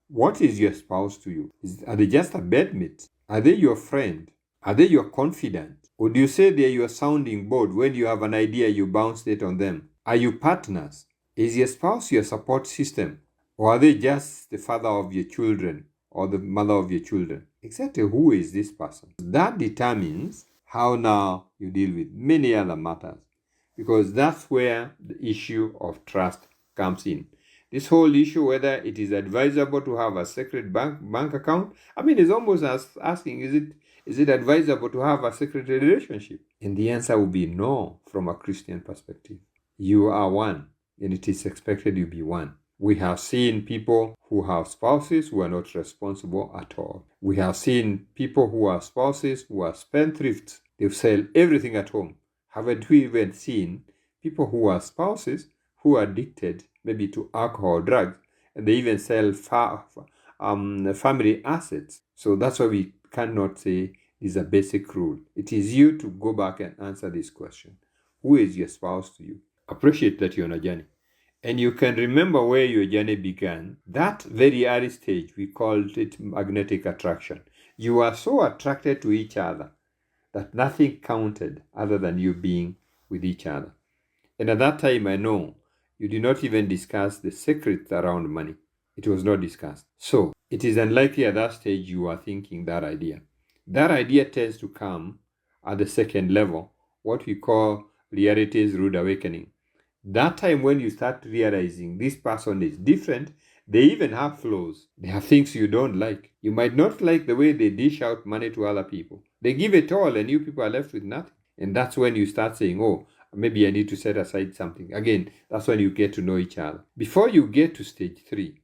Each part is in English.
What is your spouse to you? Are they just a bedmate? Are they your friend? Are they your confidant? Or do you say they're your sounding board? When you have an idea, you bounce it on them? Are you partners? Is your spouse your support system? Or are they just the father of your children or the mother of your children? Exactly who is this person? That determines how now you deal with many other matters, because that's where the issue of trust comes in. This whole issue, whether it is advisable to have a secret bank account, I mean, it's almost as asking, is it advisable to have a secret relationship? And the answer will be no from a Christian perspective. You are one, and it is expected you be one. We have seen people who have spouses who are not responsible at all. We have seen people who are spouses who are spendthrifts. They sell everything at home. Haven't we even seen people who are spouses who are addicted maybe to alcohol or drugs, and they even sell family assets? So that's why we cannot say this is a basic rule. It is you to go back and answer this question. Who is your spouse to you? Appreciate that you're on a journey. And you can remember where your journey began. That very early stage, we called it magnetic attraction. You are so attracted to each other that nothing counted other than you being with each other. And at that time, I know you did not even discuss the secrets around money. It was not discussed. So it is unlikely at that stage you are thinking that idea. That idea tends to come at the second level, what we call reality's rude awakening. That time when you start realizing this person is different, they even have flaws. They have things you don't like. You might not like the way they dish out money to other people. They give it all and you people are left with nothing. And that's when you start saying, oh, maybe I need to set aside something. Again, that's when you get to know each other. Before you get to stage 3,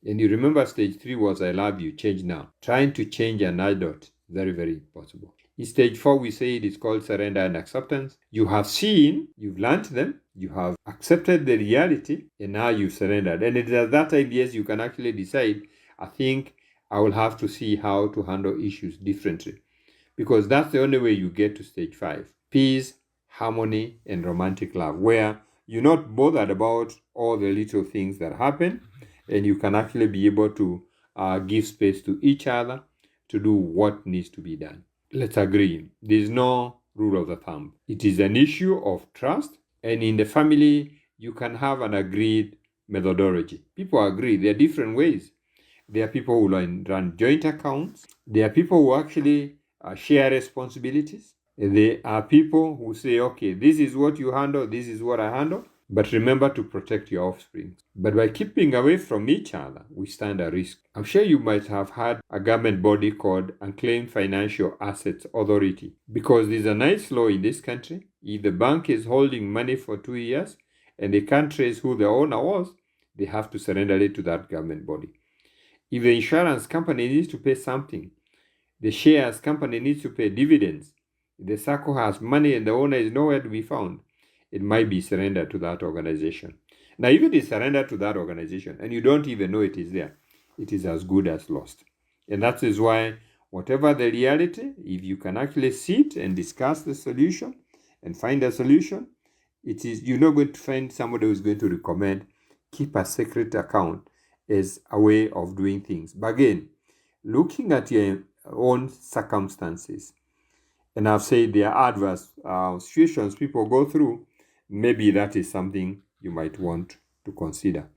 and you remember stage 3 was I love you, change now. Trying to change an adult, very, very possible. In stage 4, we say it is called surrender and acceptance. You have seen, you've learned them, you have accepted the reality, and now you've surrendered. And it is at that time, yes, you can actually decide, I think I will have to see how to handle issues differently. Because that's the only way you get to stage 5. Peace, harmony, and romantic love, where you're not bothered about all the little things that happen, and you can actually be able to give space to each other to do what needs to be done. Let's agree, there's no rule of the thumb. It is an issue of trust, and in the family, you can have an agreed methodology. People agree. There are different ways. There are people who run joint accounts. There are people who actually share responsibilities. There are people who say, okay, this is what you handle, this is what I handle. But remember to protect your offspring. But by keeping away from each other, we stand a risk. I'm sure you might have had a government body called Unclaimed Financial Assets Authority, because there's a nice law in this country. If the bank is holding money for 2 years and they can't trace who the owner was, they have to surrender it to that government body. If the insurance company needs to pay something, the shares company needs to pay dividends. If the circle has money and the owner is nowhere to be found, it might be surrendered to that organization. Now, if it is surrendered to that organization and you don't even know it is there, it is as good as lost. And that is why, whatever the reality, if you can actually sit and discuss the solution and find a solution, you're not going to find somebody who's going to recommend keep a secret account as a way of doing things. But again, looking at your own circumstances, and I've said there are adverse situations people go through, maybe that is something you might want to consider.